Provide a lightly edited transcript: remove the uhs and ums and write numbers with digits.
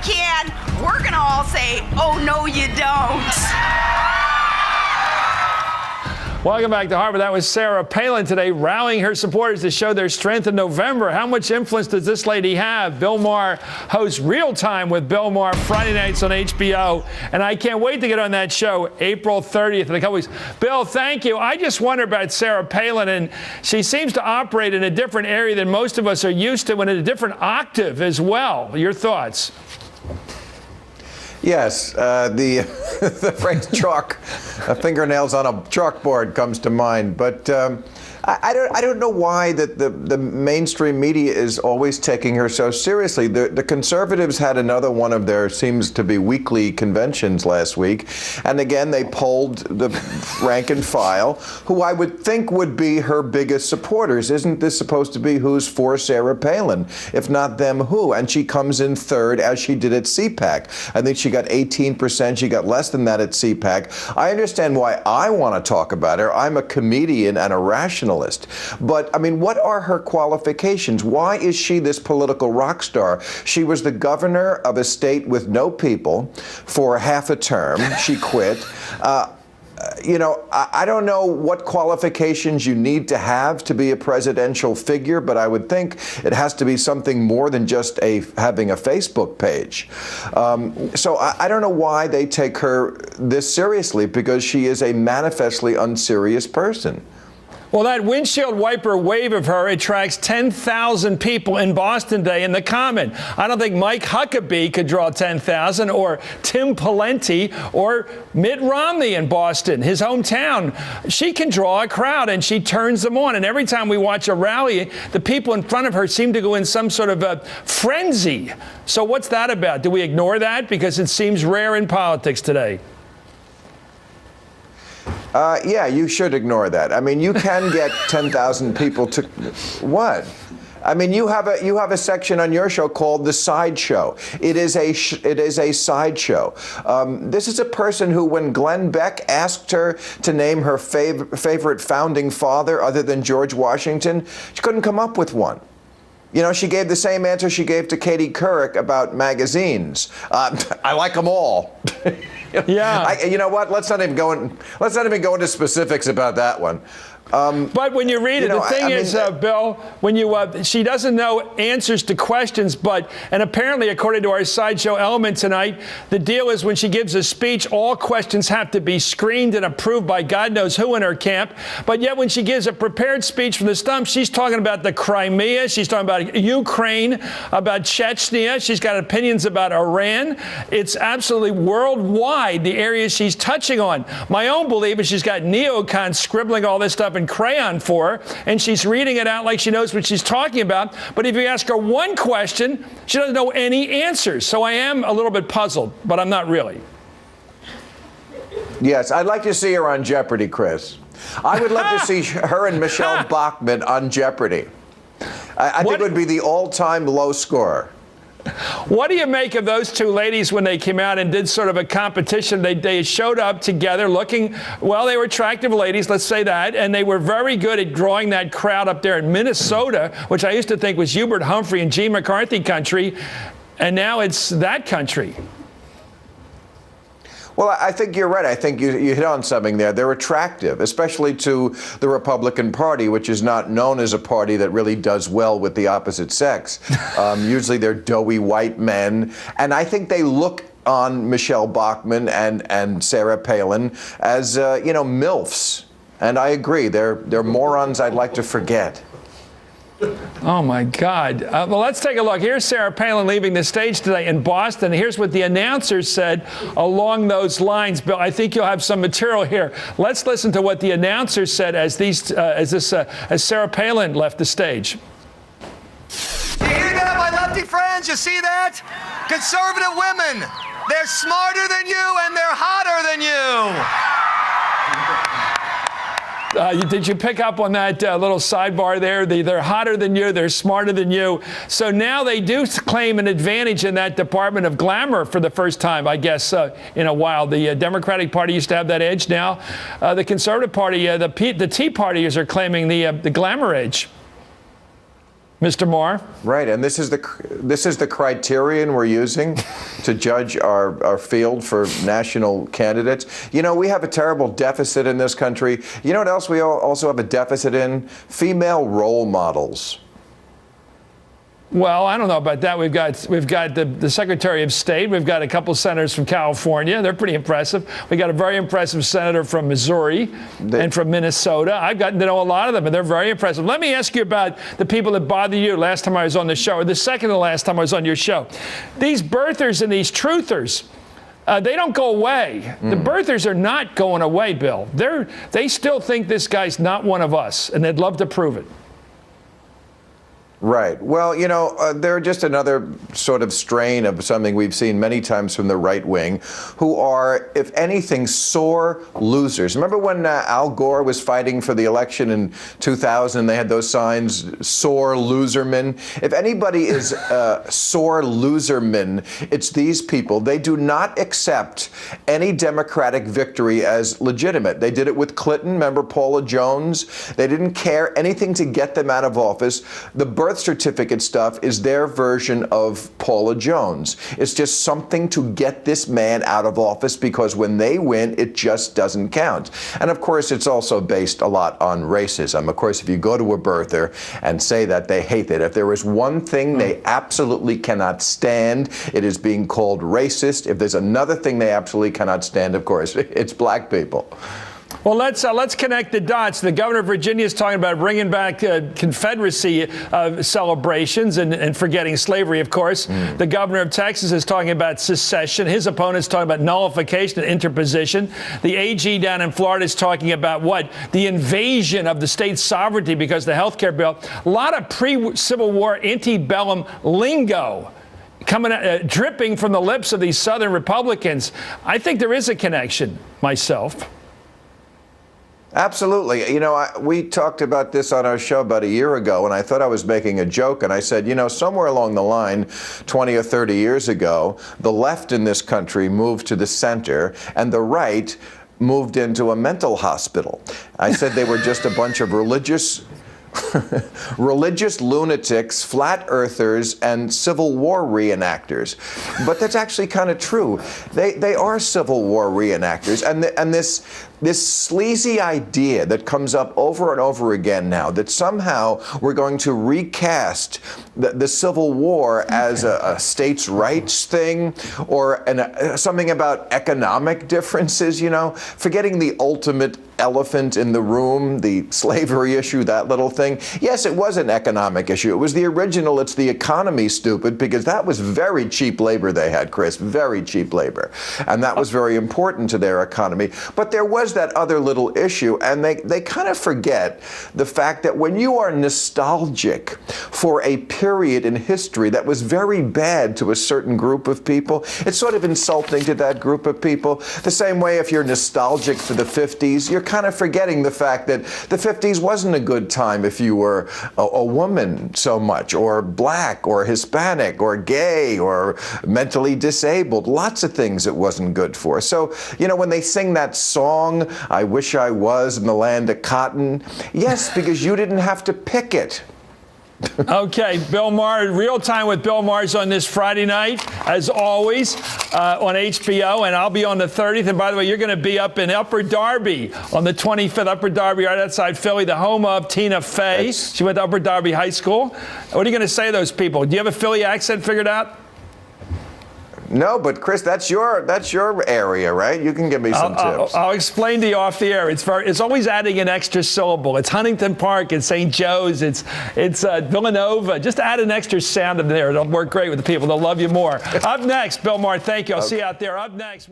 can, we're going to all say, oh, no, you don't. Welcome back to Harvard. That was Sarah Palin today rallying her supporters to show their strength in November. How much influence does this lady have? Bill Maher hosts Real Time with Bill Maher Friday nights on HBO. And I can't wait to get on that show April 30th in a couple weeks. Bill, thank you. I just wonder about Sarah Palin. And she seems to operate in a different area than most of us are used to and in a different octave as well. Your thoughts? Yes, the phrase chalk, fingernails on a chalkboard comes to mind. But I don't know why that the mainstream media is always taking her so seriously. The conservatives had another one of their seems to be weekly conventions last week, and again they polled the rank and file, who I would think would be her biggest supporters. Isn't this supposed to be who's for Sarah Palin? If not them, who? And she comes in third, as she did at CPAC. I think she got 18%. She got less than that at CPAC. I understand why I want to talk about her. I'm a comedian and a rationalist. But, I mean, what are her qualifications? Why is she this political rock star? She was the governor of a state with no people for half a term. She quit. You know, I don't know what qualifications you need to have to be a presidential figure, but I would think it has to be something more than just having a Facebook page. So I don't know why they take her this seriously, because she is a manifestly unserious person. Well, that windshield wiper wave of her attracts 10,000 people in Boston today in the Common. I don't think Mike Huckabee could draw 10,000, or Tim Pawlenty, or Mitt Romney in Boston, his hometown. She can draw a crowd, and she turns them on. And every time we watch a rally, the people in front of her seem to go in some sort of a frenzy. So what's that about? Do we ignore that because it seems rare in politics today? Yeah, you should ignore that. I mean, you can get 10,000 people to what? I mean, you have a section on your show called The Sideshow. It is a sideshow. This is a person who, when Glenn Beck asked her to name her favorite founding father other than George Washington, she couldn't come up with one. You know, she gave the same answer she gave to Katie Couric about magazines. I like them all. Yeah. You know what? Let's not even go into specifics about that one. But when you read it, the thing is, Bill, when she doesn't know answers to questions, and apparently, according to our sideshow element tonight, the deal is when she gives a speech, all questions have to be screened and approved by God knows who in her camp. But yet, when she gives a prepared speech from the stump, she's talking about the Crimea, she's talking about Ukraine, about Chechnya, she's got opinions about Iran. It's absolutely worldwide, the areas she's touching on. My own belief is she's got neocons scribbling all this stuff in crayon for her, and she's reading it out like she knows what she's talking about. But if you ask her one question, she doesn't know any answers. So I am a little bit puzzled, but I'm not really. Yes, I'd like to see her on Jeopardy, Chris. I would love to see her and Michelle Bachmann on Jeopardy. I think it would be the all-time low score. What do you make of those two ladies when they came out and did sort of a competition? They showed up together looking, well, they were attractive ladies, let's say that, and they were very good at drawing that crowd up there in Minnesota, which I used to think was Hubert Humphrey and G. McCarthy country, and now it's that country. Well, I think you're right. I think you hit on something there. They're attractive, especially to the Republican Party, which is not known as a party that really does well with the opposite sex. Usually they're doughy white men. And I think they look on Michelle Bachmann and Sarah Palin as, MILFs. And I agree. They're morons I'd like to forget. Oh, my God. Well, let's take a look. Here's Sarah Palin leaving the stage today in Boston. Here's what the announcers said along those lines. Bill, I think you'll have some material here. Let's listen to what the announcers said as Sarah Palin left the stage. You hear that, my lefty friends? You see that? Conservative women. They're smarter than you and they're hotter than you. Did you pick up on that little sidebar there? They're hotter than you. They're smarter than you. So now they do claim an advantage in that department of glamour for the first time, I guess, in a while. The Democratic Party used to have that edge. Now the Conservative Party, the Tea Partiers are claiming the glamour edge. Mr. Maher? Right, and this is the criterion we're using to judge our field for national candidates. You know, we have a terrible deficit in this country. You know what else we also have a deficit in? Female role models. Well, I don't know about that. We've got the Secretary of State. We've got a couple senators from California. They're pretty impressive. We got a very impressive senator from Missouri and from Minnesota. I've gotten to know a lot of them, and they're very impressive. Let me ask you about the people that bother you last time I was on the show, or the second to last time I was on your show. These birthers and these truthers, they don't go away. The birthers are not going away, Bill. They still think this guy's not one of us, and they'd love to prove it. Right. Well, you know, they're just another sort of strain of something we've seen many times from the right wing, who are, if anything, sore losers. Remember when Al Gore was fighting for the election in 2000? They had those signs, sore loserman. If anybody is sore loserman, it's these people. They do not accept any Democratic victory as legitimate. They did it with Clinton. Remember Paula Jones? They didn't care anything to get them out of office. The birth certificate stuff is their version of Paula Jones. It's just something to get this man out of office, because when they win, it just doesn't count. And of course, it's also based a lot on racism. Of course, if you go to a birther and say that, they hate it. If there is one thing they absolutely cannot stand, it is being called racist. If there's another thing they absolutely cannot stand, of course, it's black people. Well, let's connect the dots. The governor of Virginia is talking about bringing back Confederacy celebrations and forgetting slavery, of course. The governor of Texas is talking about secession. His opponent's talking about nullification and interposition. The AG down in Florida is talking about what? The invasion of the state's sovereignty because of the health care bill. A lot of pre-Civil War antebellum lingo coming dripping from the lips of these Southern Republicans. I think there is a connection myself. Absolutely. You know, we talked about this on our show about a year ago, and I thought I was making a joke. And I said, you know, somewhere along the line, 20 or 30 years ago, the left in this country moved to the center, and the right moved into a mental hospital. I said they were just a bunch of religious lunatics, flat earthers, and Civil War reenactors. But that's actually kind of true. They are Civil War reenactors, and this sleazy idea that comes up over and over again now, that somehow we're going to recast the Civil War as a states' rights thing, or something about economic differences, you know, forgetting the ultimate elephant in the room, the slavery issue, that little thing. Yes, it was an economic issue. It was the original, it's the economy, stupid, because that was very cheap labor they had, Chris, very cheap labor. And that was very important to their economy. But there was that other little issue, and they kind of forget the fact that when you are nostalgic for a period in history that was very bad to a certain group of people, it's sort of insulting to that group of people. The same way if you're nostalgic for the 50s, you're kind of forgetting the fact that the 50s wasn't a good time if you were a woman so much, or black, or Hispanic, or gay, or mentally disabled. Lots of things it wasn't good for. So, you know, when they sing that song, I wish I was in the land of cotton, yes, because you didn't have to pick it. Okay, Bill Maher, Real Time with Bill Maher's on this Friday night, as always, on HBO, and I'll be on the 30th. And by the way, you're going to be up in Upper Darby on the 25th, Upper Darby, right outside Philly, the home of Tina Fey. She went to Upper Darby High School. What are you going to say to those people? Do you have a Philly accent figured out? No, but Chris, that's your area, right? You can give me some tips. I'll explain to you off the air. It's always adding an extra syllable. It's Huntington Park. It's St. Joe's. It's Villanova. Just add an extra sound in there. It'll work great with the people. They'll love you more. Up next, Bill Maher. Thank you. I'll see you out there. Up next.